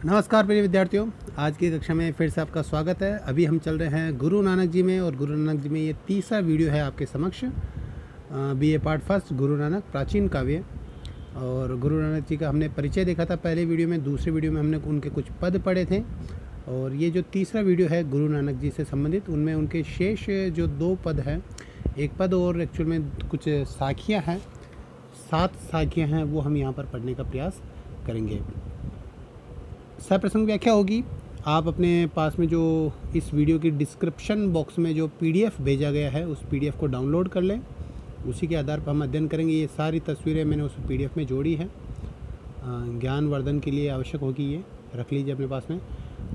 नमस्कार प्रिय विद्यार्थियों, आज की कक्षा में फिर से आपका स्वागत है। अभी हम चल रहे हैं गुरु नानक जी में, और गुरु नानक जी में ये तीसरा वीडियो है आपके समक्ष। BA part first Guru Nanak प्राचीन काव्य। और गुरु नानक जी का हमने परिचय देखा था पहले वीडियो में। दूसरे वीडियो में हमने उनके कुछ पद पढ़े थे, और ये जो तीसरा वीडियो है गुरु नानक जी से संबंधित, उनमें उनके शेष जो 2 पद हैं, एक पद और एक्चुअल में कुछ साखियाँ हैं, 7 साखियाँ हैं, वो हम यहाँ पर पढ़ने का प्रयास करेंगे। सप्रसंग व्याख्या होगी। आप अपने पास में जो इस वीडियो की डिस्क्रिप्शन बॉक्स में जो PDF भेजा गया है, उस PDF को डाउनलोड कर लें। उसी के आधार पर हम अध्ययन करेंगे। ये सारी तस्वीरें मैंने उस PDF में जोड़ी हैं, ज्ञानवर्धन के लिए आवश्यक होगी, ये रख लीजिए अपने पास में।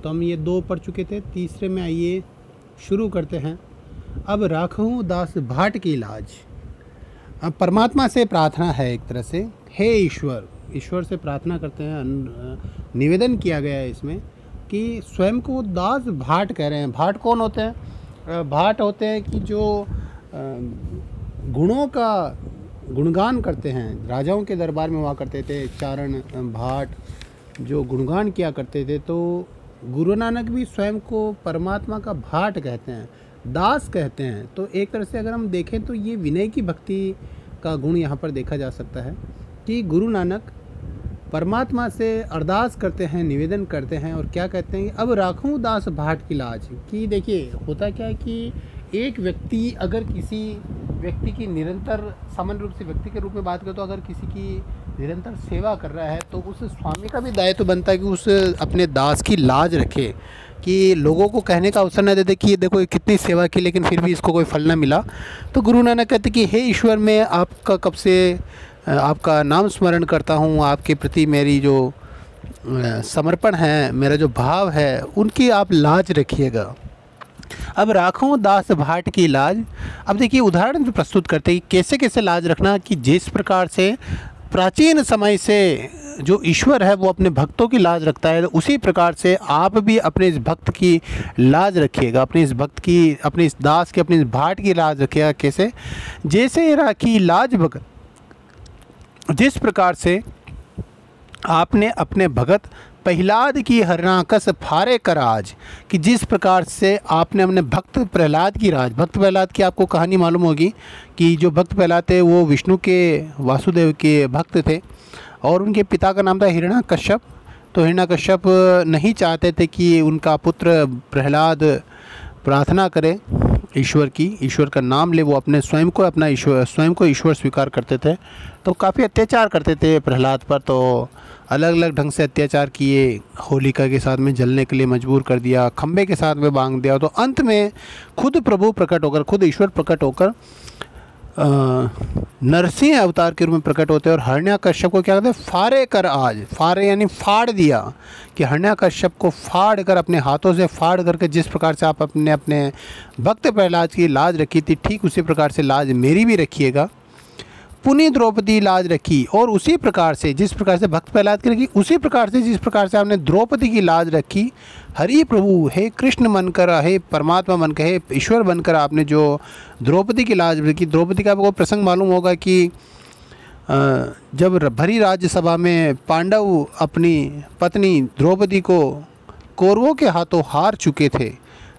तो हम ये 2 पढ़ चुके थे, तीसरे में आइए शुरू करते हैं। अब राखूं दास भाट की लाज। अब परमात्मा से प्रार्थना है एक तरह से, हे ईश्वर, ईश्वर से प्रार्थना करते हैं। निवेदन किया गया है इसमें कि स्वयं को दास भाट कह रहे हैं। भाट कौन होते हैं? भाट होते हैं कि जो गुणों का गुणगान करते हैं। राजाओं के दरबार में हुआ करते थे चारण भाट, जो गुणगान किया करते थे। तो गुरु नानक भी स्वयं को परमात्मा का भाट कहते हैं, दास कहते हैं। तो एक तरह से अगर हम देखें तो ये विनय की भक्ति का गुण यहाँ पर देखा जा सकता है कि गुरु नानक परमात्मा से अरदास करते हैं, निवेदन करते हैं, और क्या कहते हैं, अब राखूं दास भाट की लाज। कि देखिए होता क्या है कि एक व्यक्ति अगर किसी व्यक्ति की निरंतर, सामान्य रूप से व्यक्ति के रूप में बात करें तो अगर किसी की निरंतर सेवा कर रहा है, तो उस स्वामी का भी दायित्व बनता है कि उस अपने दास की लाज रखे, कि लोगों को कहने का अवसर न देते कि ये देखो कितनी सेवा की लेकिन फिर भी इसको कोई फल ना मिला। तो गुरु नानक कहते कि हे ईश्वर, मैं आपका कब से आपका नाम स्मरण करता हूँ, आपके प्रति मेरी जो समर्पण है, मेरा जो भाव है, उनकी आप लाज रखिएगा। अब राखूं दास भाट की लाज। अब देखिए उदाहरण भी प्रस्तुत करते हैं कैसे कैसे लाज रखना, कि जिस प्रकार से प्राचीन समय से जो ईश्वर है वो अपने भक्तों की लाज रखता है, उसी प्रकार से आप भी अपने इस भक्त की लाज रखिएगा, अपने इस भक्त की, अपने इस दास की, अपने इस भाट की लाज रखिएगा। कैसे? जैसे राखी लाज भगत, जिस प्रकार से आपने अपने भगत प्रहलाद की हरणाकस फारे कर आज, कि जिस प्रकार से आपने अपने भक्त प्रहलाद की राज, भक्त प्रहलाद की आपको कहानी मालूम होगी कि जो भक्त प्रहलाद थे वो विष्णु के, वासुदेव के भक्त थे, और उनके पिता का नाम था हिरण्यकश्यप। तो हिरण्यकश्यप नहीं चाहते थे कि उनका पुत्र प्रहलाद प्रार्थना करे ईश्वर की, ईश्वर का नाम ले, वो अपने स्वयं को, अपना ईश्वर, स्वयं को ईश्वर स्वीकार करते थे। तो काफ़ी अत्याचार करते थे प्रहलाद पर। तो अलग अलग ढंग से अत्याचार किए, होलिका के साथ में जलने के लिए मजबूर कर दिया, खंबे के साथ में बांध दिया। तो अंत में खुद प्रभु प्रकट होकर, खुद ईश्वर प्रकट होकर नरसिंह अवतार के रूप में प्रकट होते हैं, और हिरण्यकश्यप को क्या कहते हैं, फारे कर आज। फारे यानी फाड़ दिया, कि हिरण्यकश्यप को फाड़ कर, अपने हाथों से फाड़ करके, जिस प्रकार से आप अपने अपने भक्त प्रहलाद की लाज रखी थी, ठीक उसी प्रकार से लाज मेरी भी रखिएगा। पुनी द्रौपदी लाज रखी, और उसी प्रकार से, जिस प्रकार से भक्त प्रहलाद की रखी, उसी प्रकार से जिस प्रकार से आपने द्रौपदी की लाज रखी, हरि प्रभु, हे कृष्ण बनकर, हे परमात्मा बनकर, हे ईश्वर बनकर आपने जो द्रौपदी की लाज रखी। द्रौपदी का आपको प्रसंग मालूम होगा कि जब भरी राज्यसभा में पांडव अपनी पत्नी द्रौपदी को कौरवों के हाथों हार चुके थे,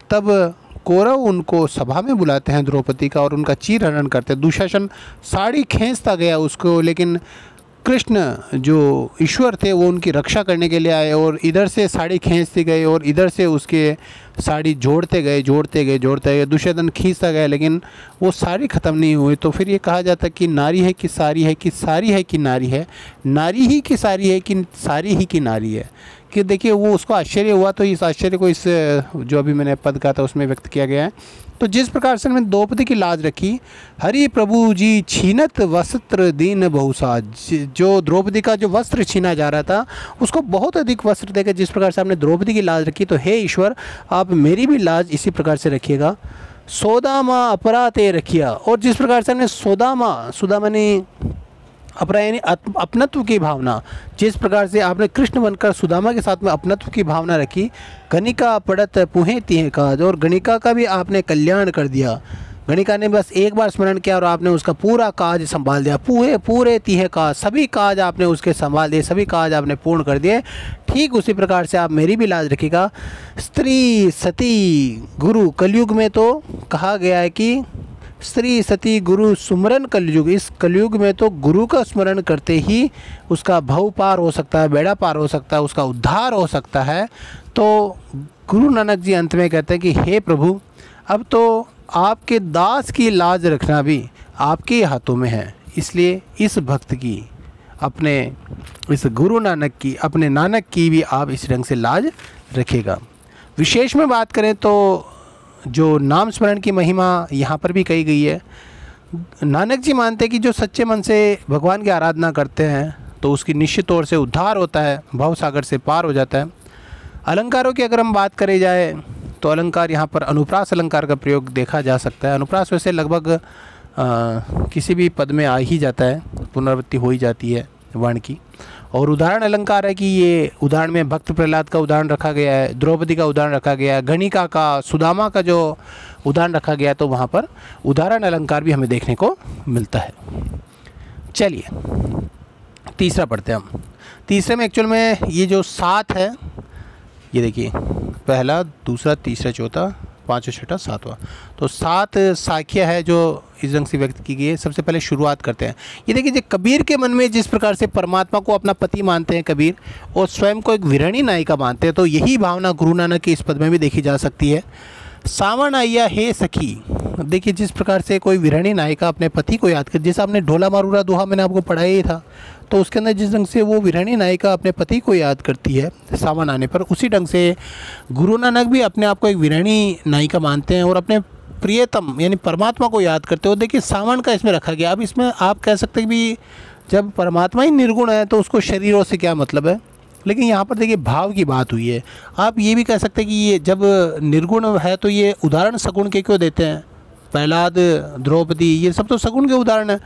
तब कौरव उनको सभा में बुलाते हैं द्रौपदी का, और उनका चीरहरण करते हैं। दुशासन साड़ी खींचता गया उसको, लेकिन कृष्ण जो ईश्वर थे वो उनकी रक्षा करने के लिए आए, और इधर से साड़ी खींचते गए और इधर से उसके साड़ी जोड़ते गए, जोड़ते गए, जोड़ते गए। दुशासन खींचता गया, लेकिन वो साड़ी ख़त्म नहीं हुई। तो फिर ये कहा जाता कि नारी है कि सारी है, कि सारी है कि नारी है, नारी ही की सारी है कि सारी ही की नारी है। कि देखिए वो उसको आश्चर्य हुआ, तो इस आश्चर्य को इस जो अभी मैंने पद कहा था उसमें व्यक्त किया गया है। तो जिस प्रकार से मैंने द्रौपदी की लाज रखी, हरि प्रभु जी छीनत वस्त्र दीन बहुसा, जो द्रौपदी का जो वस्त्र छीना जा रहा था उसको बहुत अधिक वस्त्र देकर जिस प्रकार से आपने द्रौपदी की लाज रखी, तो हे ईश्वर, आप मेरी भी लाज इसी प्रकार से रखिएगा। सोदामा अपराते रखिया, और जिस प्रकार से हमने सोदामा, सुदामा ने अपना यानी अपनत्व की भावना, जिस प्रकार से आपने कृष्ण बनकर सुदामा के साथ में अपनत्व की भावना रखी। गणिका पड़त पुहे तिहे काज, और गणिका का भी आपने कल्याण कर दिया। गणिका ने बस एक बार स्मरण किया और आपने उसका पूरा काज संभाल दिया। पूरे तिहे काज, सभी काज आपने उसके संभाल दिए, सभी काज आपने पूर्ण कर दिए। ठीक उसी प्रकार से आप मेरी भी लाज रखिएगा। स्त्री सती गुरु, कलयुग में तो कहा गया है कि स्त्री सती गुरु सुमरन कलयुग, इस कलयुग में तो गुरु का स्मरण करते ही उसका भव पार हो सकता है, बेड़ा पार हो सकता है, उसका उद्धार हो सकता है। तो गुरु नानक जी अंत में कहते हैं कि हे प्रभु, अब तो आपके दास की लाज रखना भी आपके हाथों में है, इसलिए इस भक्त की, अपने इस गुरु नानक की, अपने नानक की भी आप इस ढंग से लाज रखेगा। विशेष में बात करें तो जो नाम स्मरण की महिमा यहाँ पर भी कही गई है। नानक जी मानते हैं कि जो सच्चे मन से भगवान की आराधना करते हैं तो उसकी निश्चित तौर से उद्धार होता है, भव सागर से पार हो जाता है। अलंकारों की अगर हम बात करें जाए तो अलंकार यहाँ पर अनुप्रास अलंकार का प्रयोग देखा जा सकता है। अनुप्रास वैसे लगभग किसी भी पद में आ ही जाता है, पुनरावृत्ति हो ही जाती है वर्ण की। और उदाहरण अलंकार है कि ये उदाहरण में भक्त प्रहलाद का उदाहरण रखा गया है, द्रौपदी का उदाहरण रखा गया है, गणिका का, सुदामा का जो उदाहरण रखा गया है, तो वहाँ पर उदाहरण अलंकार भी हमें देखने को मिलता है। चलिए तीसरा पढ़ते हैं हम। तीसरे में एक्चुअल में ये जो 7 है, ये देखिए, पहला, दूसरा, तीसरा, चौथा, पाँचवा, छठा, सातवां, तो 7 साखियाँ है जो इस ढंग से व्यक्त की गई है। सबसे पहले शुरुआत करते हैं। ये देखिए, कबीर के मन में जिस प्रकार से परमात्मा को अपना पति मानते हैं कबीर, और स्वयं को एक विरणी नायिका मानते हैं, तो यही भावना गुरु नानक के इस पद में भी देखी जा सकती है। सावन आइया हे सखी, देखिए जिस प्रकार से कोई विरणी नायिका अपने पति को याद कर, जैसा आपने ढोला मारूरा दोहा मैंने आपको पढ़ाया ही था, तो उसके अंदर जिस ढंग से वो विरणी नायिका अपने पति को याद करती है सावन आने पर, उसी ढंग से गुरु नानक भी अपने आप को एक विरणी नायिका मानते हैं और अपने प्रियतम यानी परमात्मा को याद करते हो। देखिए सावन का इसमें रखा गया। अब इसमें आप कह सकते हैं कि जब परमात्मा ही निर्गुण है तो उसको शरीरों से क्या मतलब है, लेकिन यहाँ पर देखिए भाव की बात हुई है। आप ये भी कह सकते हैं कि ये जब निर्गुण है तो ये उदाहरण सगुण के क्यों देते हैं, प्रहलाद, द्रौपदी, ये सब तो सगुण के उदाहरण हैं।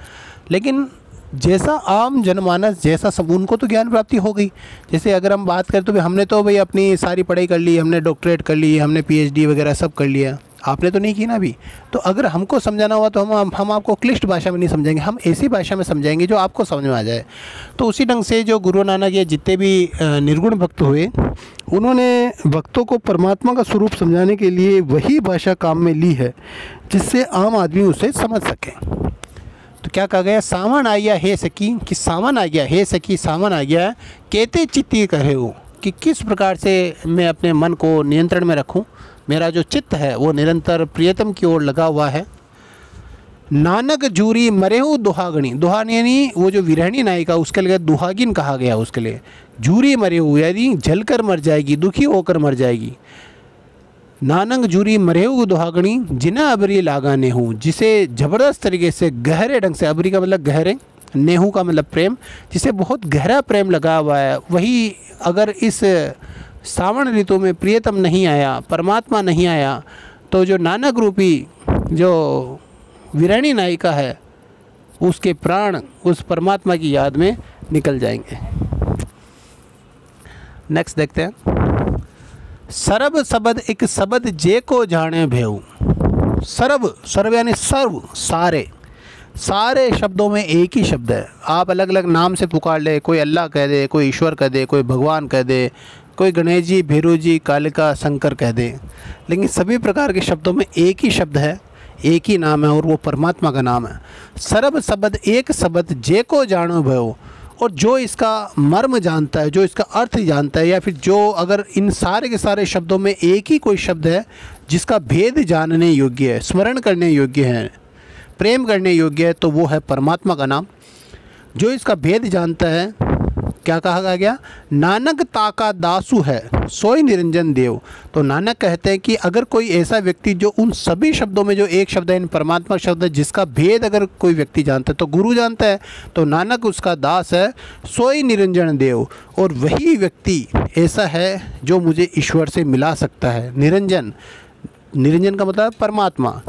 लेकिन जैसा आम जनमानस, जैसा सब, उनको तो ज्ञान प्राप्ति हो गई। जैसे अगर हम बात करें तो भाई हमने तो भाई अपनी सारी पढ़ाई कर ली, हमने डॉक्टरेट कर ली, हमने PhD वगैरह सब कर लिया, आपने तो नहीं की ना अभी। तो अगर हमको समझाना हुआ तो हम आपको क्लिष्ट भाषा में नहीं समझाएंगे, हम ऐसी भाषा में समझाएंगे जो आपको समझ में आ जाए। तो उसी ढंग से जो गुरु नानक या जितने भी निर्गुण भक्त हुए, उन्होंने भक्तों को परमात्मा का स्वरूप समझाने के लिए वही भाषा काम में ली है जिससे आम आदमी उसे समझ सके। तो क्या कहा गया, सावन आ गया हे सखी, कि सावन आ गया हे सखी, सावन आ गया कहते चित्ती कहे हो, कि किस प्रकार से मैं अपने मन को नियंत्रण में रखूं, मेरा जो चित्त है वो निरंतर प्रियतम की ओर लगा हुआ है। नानक जूरी मरेहु दुहागणी, दुहागनी यानी वो जो विरहणी नायिका, उसके लिए दुहागिन कहा गया उसके लिए। जूरी मरेहु यानी जलकर मर जाएगी, दुखी होकर मर जाएगी। नानक जूरी मरेहु दुहागणी जिना अबरी लागा नेहू, जिसे ज़बरदस्त तरीके से गहरे ढंग से, अबरी का मतलब गहरे, नेहू का मतलब प्रेम, जिसे बहुत गहरा प्रेम लगा हुआ है, वही अगर इस सावन ऋतु में प्रियतम नहीं आया, परमात्मा नहीं आया, तो जो नानक रूपी जो विरणी नायिका है उसके प्राण उस परमात्मा की याद में निकल जाएंगे। नेक्स्ट देखते हैं। सरब सबद एक सबद जे को जाने भेऊ। सरब, सर्व यानी सर्व, सारे, सारे शब्दों में एक ही शब्द है। आप अलग अलग नाम से पुकार ले, कोई अल्लाह कह दे, कोई ईश्वर कह दे, कोई भगवान कह दे, कोई गणेश जी, भैरू जी, कालिका, शंकर कह दे, लेकिन सभी प्रकार के शब्दों में एक ही शब्द है, एक ही नाम है, और वो परमात्मा का नाम है। सरब शब्द एक शब्द जे को जानो भयो, और जो इसका मर्म जानता है, जो इसका अर्थ जानता है, या फिर जो अगर इन सारे के सारे शब्दों में एक ही कोई शब्द है जिसका भेद जानने योग्य है, स्मरण करने योग्य है, प्रेम करने योग्य है, तो वो है परमात्मा का नाम। जो इसका भेद जानता है, क्या कहा गया, नानक ताका दासु है सोई निरंजन देव। तो नानक कहते हैं कि अगर कोई ऐसा व्यक्ति जो उन सभी शब्दों में जो एक शब्द है, इन परमात्मा शब्द है, जिसका भेद अगर कोई व्यक्ति जानता है तो गुरु जानता है, तो नानक उसका दास है, सोई निरंजन देव। और वही व्यक्ति ऐसा है जो मुझे ईश्वर से मिला सकता है। निरंजन, निरंजन का मतलब परमात्मा,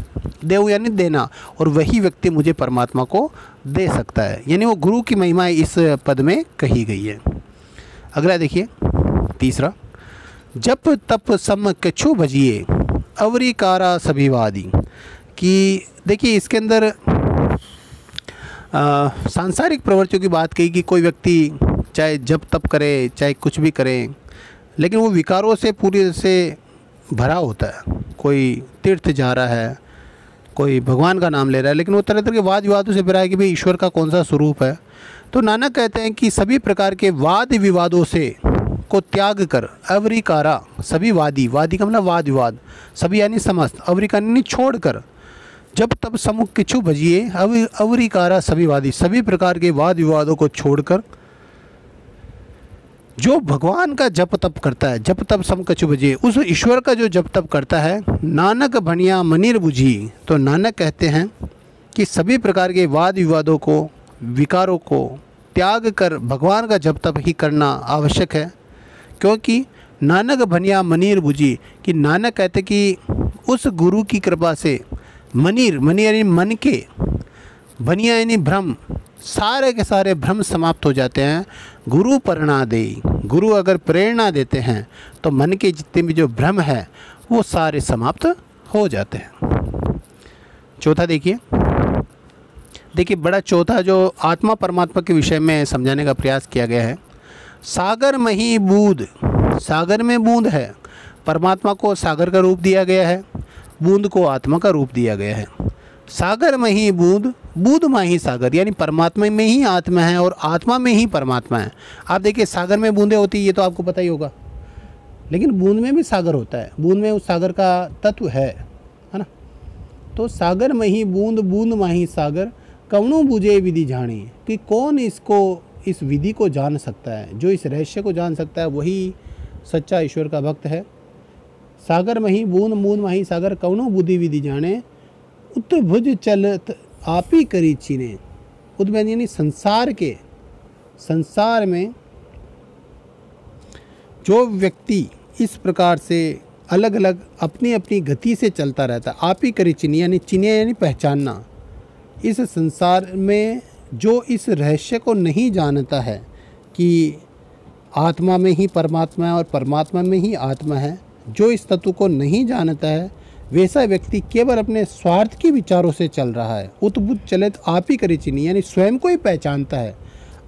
देव यानी देना, और वही व्यक्ति मुझे परमात्मा को दे सकता है, यानी वो गुरु की महिमा इस पद में कही गई है। अगला देखिए तीसरा, जप तप सम कछु भजिए अवरी कारा सभीवादी, कि देखिए इसके अंदर सांसारिक प्रवृत्तियों की बात कही कि कोई व्यक्ति चाहे जप तप करे, चाहे कुछ भी करें, लेकिन वो विकारों से पूरी से भरा होता है। कोई तीर्थ जा रहा है, कोई भगवान का नाम ले रहा है, लेकिन वो तरह तरह के वाद विवादों से भरा है कि भाई ईश्वर का कौन सा स्वरूप है। तो नानक कहते हैं कि सभी प्रकार के वाद विवादों से को त्याग कर अवरिकारा, सभी वादी, वादी का मतलब वाद विवाद, सभी यानी समस्त, अवरिका यानी छोड़ कर, जब तब समुख किछु भजिए, अवरिकारा सभी वादी, सभी प्रकार के वाद विवादों को छोड़कर जो भगवान का जप तप करता है, जप तप सम कछु भजिए, उस ईश्वर का जो जप तप करता है, नानक भणिया मनिर बुझी। तो नानक कहते हैं कि सभी प्रकार के वाद विवादों को, विकारों को त्याग कर भगवान का जप तप ही करना आवश्यक है। क्योंकि नानक भनिया मनीर बुझी, कि नानक कहते कि उस गुरु की कृपा से मनीर, मनी यानी मन के, भनिया यानी भ्रम, सारे के सारे भ्रम समाप्त हो जाते हैं। गुरु प्रेरणा दे, गुरु अगर प्रेरणा देते हैं तो मन के जितने भी जो भ्रम है वो सारे समाप्त हो जाते हैं। चौथा देखिए, बड़ा चौथा जो आत्मा परमात्मा के विषय में समझाने का प्रयास किया गया है। सागर में ही बूंद, सागर में बूंद है, परमात्मा को सागर का रूप दिया गया है, बूंद को आत्मा का रूप दिया गया है। सागर में ही बूंद, बूंद में ही सागर, यानी परमात्मा में ही आत्मा है और आत्मा में ही परमात्मा है। आप देखिए सागर में बूंदें होती है, ये तो आपको पता ही होगा, लेकिन बूंद में भी सागर होता है, बूंद में उस सागर का तत्व है ना। तो सागर में ही बूंद, बूंद में ही सागर, कवनो बुझे विधि जाने, कि कौन इसको, इस विधि को जान सकता है, जो इस रहस्य को जान सकता है वही सच्चा ईश्वर का भक्त है। सागर में ही बूंद, बूंद में ही सागर, कवनो बुद्धि विधि जाने, उत्तभुज चलत आप ही करी चीने। उद्भुज यानी संसार के, संसार में जो व्यक्ति इस प्रकार से अलग अलग अपनी अपनी गति से चलता रहता है, आप ही करी चीनी यानी चीनिया यानी पहचानना। इस संसार में जो इस रहस्य को नहीं जानता है कि आत्मा में ही परमात्मा है और परमात्मा में ही आत्मा है, जो इस तत्व को नहीं जानता है, वैसा व्यक्ति केवल अपने स्वार्थ के विचारों से चल रहा है। उतबुद्ध चलित आप ही करी चीनी यानी स्वयं को ही पहचानता है।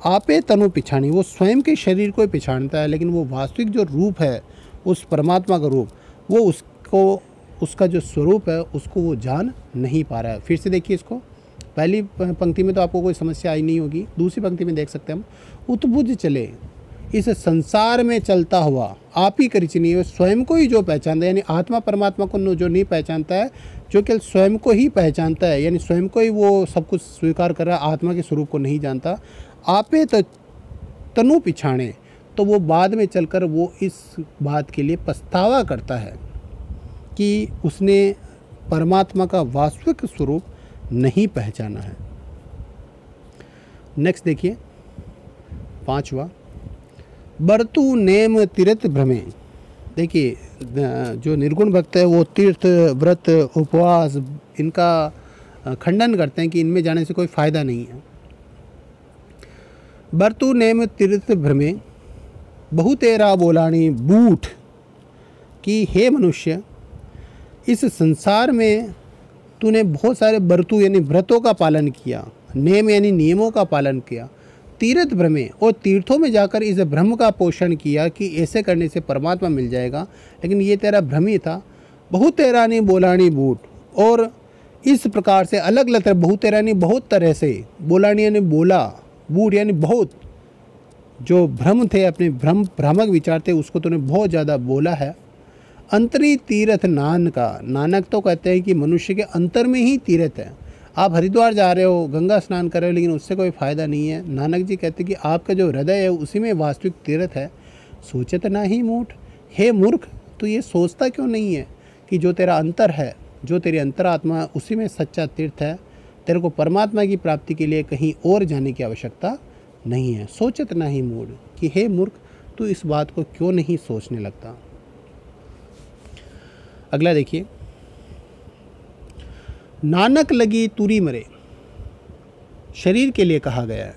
आपे तनु पिछानी, वो स्वयं के शरीर को ही पहचानता है, लेकिन वो वास्तविक जो रूप है उस परमात्मा का रूप, वो उसको, उसका जो स्वरूप है उसको वो जान नहीं पा रहा है। फिर से देखिए इसको, पहली पंक्ति में तो आपको कोई समस्या आई नहीं होगी, दूसरी पंक्ति में देख सकते हैं हम, उतबुद्ध चले, इस संसार में चलता हुआ आप ही करी चीनी, स्वयं को ही जो पहचानता है, यानी आत्मा परमात्मा को जो नहीं पहचानता है, जो केवल स्वयं को ही पहचानता है, यानी स्वयं को ही वो सब कुछ स्वीकार कर रहा है, आत्मा के स्वरूप को नहीं जानता। आपे तो तनु पिछाने, तो वो बाद में चलकर वो इस बात के लिए पछतावा करता है कि उसने परमात्मा का वास्तविक स्वरूप नहीं पहचाना है। नेक्स्ट देखिए, पांचवा, बरतु नेम तीर्थ भ्रमे। देखिए जो निर्गुण भक्त है वो तीर्थ, व्रत, उपवास इनका खंडन करते हैं कि इनमें जाने से कोई फायदा नहीं है। बरतु नेम तीर्थ भ्रमे बहुतेरा बोलानी बूठ, कि हे मनुष्य, इस संसार में तूने बहुत सारे बरतु यानी व्रतों का पालन किया, नेम यानी नियमों का पालन किया, तीर्थ भ्रमे और तीर्थों में जाकर इस भ्रम का पोषण किया कि ऐसे करने से परमात्मा मिल जाएगा, लेकिन ये तेरा भ्रम ही था। बहुत तेरानी बोलानी बूट, और इस प्रकार से अलग अलग तरह, बहुत तेरानी बहुत तरह से, बोलानी यानी बोला, बूट यानी बहुत, जो भ्रम थे, अपने भ्रामक विचार थे, उसको तूने बहुत ज़्यादा बोला है। अंतरी तीर्थ नान का, नानक तो कहते हैं कि मनुष्य के अंतर में ही तीर्थ है। आप हरिद्वार जा रहे हो, गंगा स्नान कर रहे हो, लेकिन उससे कोई फ़ायदा नहीं है। नानक जी कहते हैं कि आपका जो हृदय है उसी में वास्तविक तीर्थ है। सोचत ना ही मूठ, हे मूर्ख, तो ये सोचता क्यों नहीं है कि जो तेरा अंतर है, जो तेरी अंतरात्मा है, उसी में सच्चा तीर्थ है। तेरे को परमात्मा की प्राप्ति के लिए कहीं और जाने की आवश्यकता नहीं है। सोचत ना ही मूढ़, कि हे मूर्ख, तू इस बात को क्यों नहीं सोचने लगता। अगला देखिए, नानक लगी तुरी मरे, शरीर के लिए कहा गया है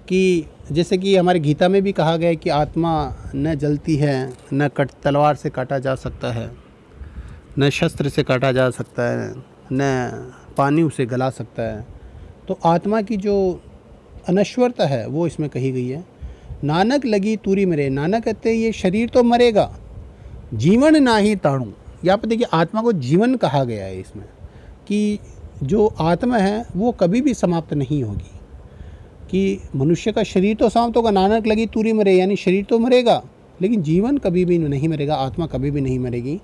कि जैसे कि हमारे गीता में भी कहा गया है कि आत्मा न जलती है, न तलवार से काटा जा सकता है, न शस्त्र से काटा जा सकता है, न पानी उसे गला सकता है। तो आत्मा की जो अनश्वरता है वो इसमें कही गई है। नानक लगी तूरी मरे। नानक कहते हैं ये शरीर तो मरेगा, जीवन ना ही ताणु। यहाँ पर देखिए आत्मा को जीवन कहा गया है इसमें, कि जो आत्मा है वो कभी भी समाप्त नहीं होगी, कि मनुष्य का शरीर तो समाप्त होगा, नानक लगी तूरी मरे, यानी शरीर तो मरेगा लेकिन जीवन कभी भी नहीं मरेगा, आत्मा कभी भी नहीं मरेगी।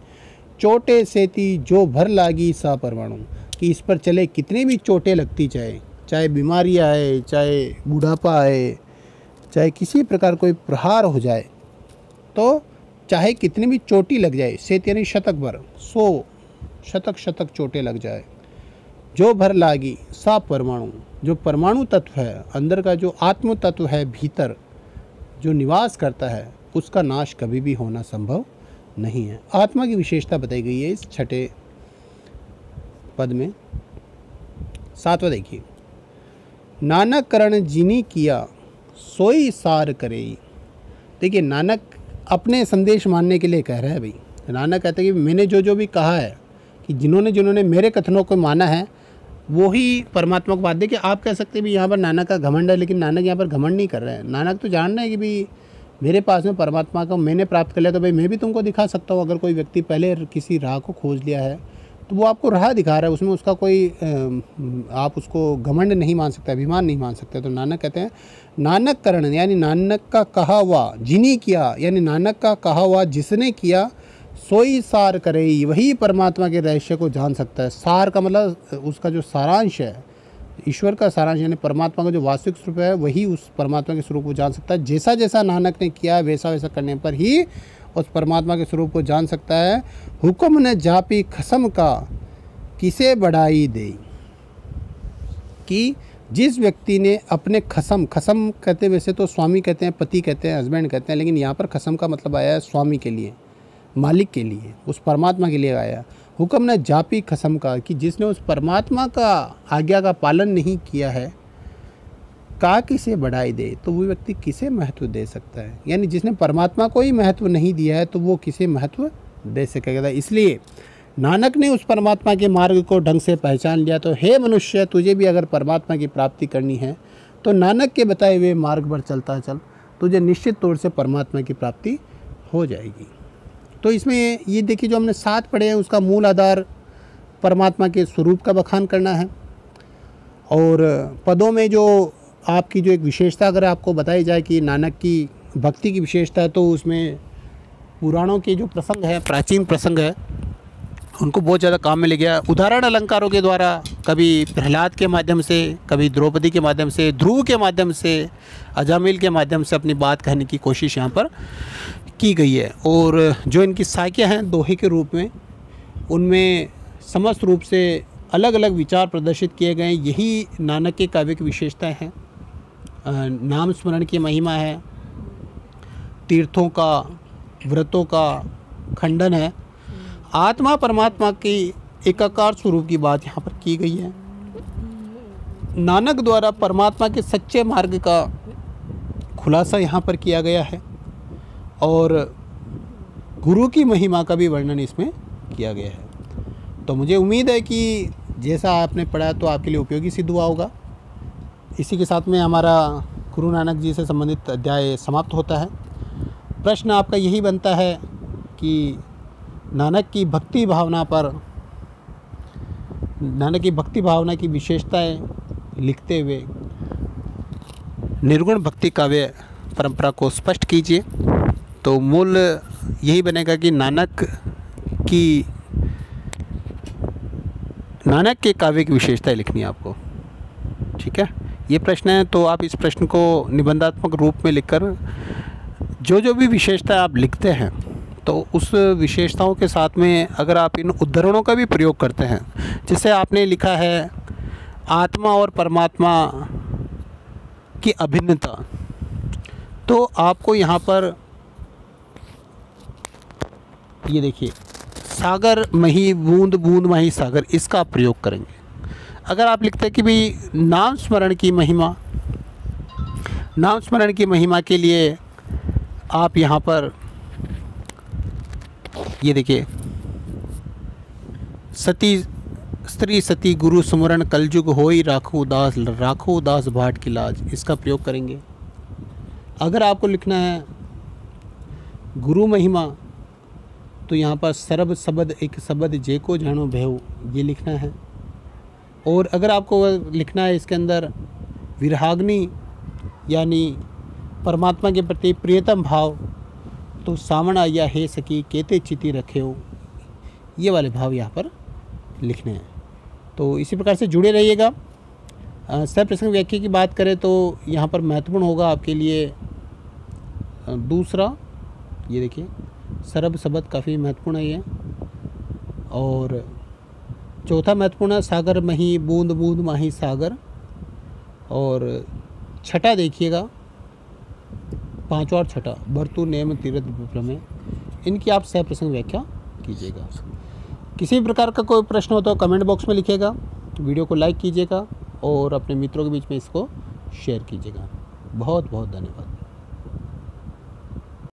चोटे सेती जो भर लागी सा परमाणु, कि इस पर चले कितनी भी चोटें लगती चाहे बीमारी आए, चाहे बुढ़ापा आए, चाहे किसी प्रकार कोई प्रहार हो जाए, तो चाहे कितनी भी चोटी लग जाए, सेत यानी शतक भर, 100 शतक चोटें लग जाए, जो भर लागी सा परमाणु, जो परमाणु तत्व है, अंदर का जो आत्म तत्व है, भीतर जो निवास करता है, उसका नाश कभी भी होना संभव नहीं है। आत्मा की विशेषता बताई गई है इस 6ठे पद में। 7वां देखिए, नानक करण जिनी किया सोई सार करे। देखिए नानक अपने संदेश मानने के लिए कह रहा है भाई। नानक कहते हैं कि मैंने जो भी कहा है, कि जिन्होंने मेरे कथनों को माना है वो ही परमात्मा को बात। देखिए आप कह सकते हैं भी यहाँ पर नानक का घमंड है, लेकिन नानक यहाँ पर घमंड नहीं कर रहे हैं। नानक तो जान रहे हैं कि भाई मेरे पास में परमात्मा को मैंने प्राप्त कर लिया, तो भाई मैं भी तुमको दिखा सकता हूँ। अगर कोई व्यक्ति पहले किसी राह को खोज लिया है तो वो आपको राह दिखा रहा है, उसमें उसका कोई आप उसको घमंड नहीं मान सकते, अभिमान नहीं मान सकते। तो नानक कहते हैं नानक करण, यानी नानक का कहा हुआ, जिनी किया यानी नानक का कहा हुआ जिसने किया, सोई सार करे, वही परमात्मा के रहस्य को जान सकता है। सार का मतलब उसका जो सारांश है, ईश्वर का सारांश यानी परमात्मा का जो वास्तविक स्वरूप है, वही उस परमात्मा के स्वरूप को जान सकता है। जैसा जैसा नानक ने किया वैसा वैसा करने पर ही उस परमात्मा के स्वरूप को जान सकता है। हुक्म ने जापी खसम का किसे बढ़ाई दे, कि जिस व्यक्ति ने अपने खसम कहते वैसे तो स्वामी कहते हैं, पति कहते हैं, हस्बैंड कहते हैं, लेकिन यहाँ पर खसम का मतलब आया है स्वामी के लिए, मालिक के लिए, उस परमात्मा के लिए आया। हुक्म ने जापी खसम का, कि जिसने उस परमात्मा का आज्ञा का पालन नहीं किया है, का किसे बढ़ाई दे, तो वो व्यक्ति किसे महत्व दे सकता है। यानी जिसने परमात्मा को ही महत्व नहीं दिया है तो वो किसे महत्व दे सकेगा। इसलिए नानक ने उस परमात्मा के मार्ग को ढंग से पहचान लिया। तो हे मनुष्य, तुझे भी अगर परमात्मा की प्राप्ति करनी है तो नानक के बताए हुए मार्ग पर चलता चल, तुझे निश्चित तौर से परमात्मा की प्राप्ति हो जाएगी। तो इसमें ये देखिए जो हमने 7 पढ़े हैं, उसका मूल आधार परमात्मा के स्वरूप का बखान करना है। और पदों में जो आपकी जो एक विशेषता अगर आपको बताई जाए कि नानक की भक्ति की विशेषता है, तो उसमें पुराणों के जो प्रसंग है, प्राचीन प्रसंग है, उनको बहुत ज़्यादा काम में ले गया। उदाहरण अलंकारों के द्वारा कभी प्रहलाद के माध्यम से, कभी द्रौपदी के माध्यम से, ध्रुव के माध्यम से, अजामिल के माध्यम से अपनी बात कहने की कोशिश यहाँ पर की गई है। और जो इनकी साक्य हैं दोहे के रूप में, उनमें समस्त रूप से अलग अलग विचार प्रदर्शित किए गए। यही नानक के काव्य की विशेषताएँ हैं। नाम स्मरण की महिमा है, तीर्थों का, व्रतों का खंडन है, आत्मा परमात्मा की एकाकार स्वरूप की बात यहाँ पर की गई है। नानक द्वारा परमात्मा के सच्चे मार्ग का खुलासा यहाँ पर किया गया है और गुरु की महिमा का भी वर्णन इसमें किया गया है। तो मुझे उम्मीद है कि जैसा आपने पढ़ा तो आपके लिए उपयोगी सिद्ध हुआ होगा। इसी के साथ में हमारा गुरु नानक जी से संबंधित अध्याय समाप्त होता है। प्रश्न आपका यही बनता है कि नानक की भक्ति भावना की विशेषताएं लिखते हुए निर्गुण भक्ति काव्य परंपरा को स्पष्ट कीजिए। तो मूल यही बनेगा कि नानक के काव्य की विशेषताएं लिखनी है आपको। ठीक है, ये प्रश्न है। तो आप इस प्रश्न को निबंधात्मक रूप में लिखकर जो भी विशेषता आप लिखते हैं, तो उस विशेषताओं के साथ में अगर आप इन उद्धरणों का भी प्रयोग करते हैं, जिससे आपने लिखा है आत्मा और परमात्मा की अभिन्नता, तो आपको यहाँ पर ये देखिए, सागर मही बूंद बूंद मही सागर, इसका प्रयोग करेंगे। अगर आप लिखते हैं कि भाई नाम स्मरण की महिमा के लिए आप यहाँ पर ये देखिए, स्त्री सती गुरु सुमरण कलयुग होई राखो उदास भाट की लाज, इसका प्रयोग करेंगे। अगर आपको लिखना है गुरु महिमा तो यहाँ पर सर्व शब्द एक शब्द जे को जानो भेव ये लिखना है। और अगर आपको लिखना है इसके अंदर विरहाग्नि यानी परमात्मा के प्रति प्रियतम भाव तो सामण आया हे सकी केते चिति रखे हो, ये वाले भाव यहाँ पर लिखने हैं। तो इसी प्रकार से जुड़े रहिएगा। सप्रसंग व्याख्या की बात करें तो यहाँ पर महत्वपूर्ण होगा आपके लिए दूसरा, ये देखिए सर्व शब्द काफ़ी महत्वपूर्ण है ये। और चौथा महत्वपूर्ण है सागर मही बूंद बूंद माही सागर। और छठा देखिएगा, पांचवा और छठा भर्तु नेम तीर्थ विप्रम है, इनकी आप सप्रसंग व्याख्या कीजिएगा। किसी भी प्रकार का कोई प्रश्न हो तो कमेंट बॉक्स में लिखिएगा, वीडियो को लाइक कीजिएगा और अपने मित्रों के बीच में इसको शेयर कीजिएगा। बहुत बहुत धन्यवाद।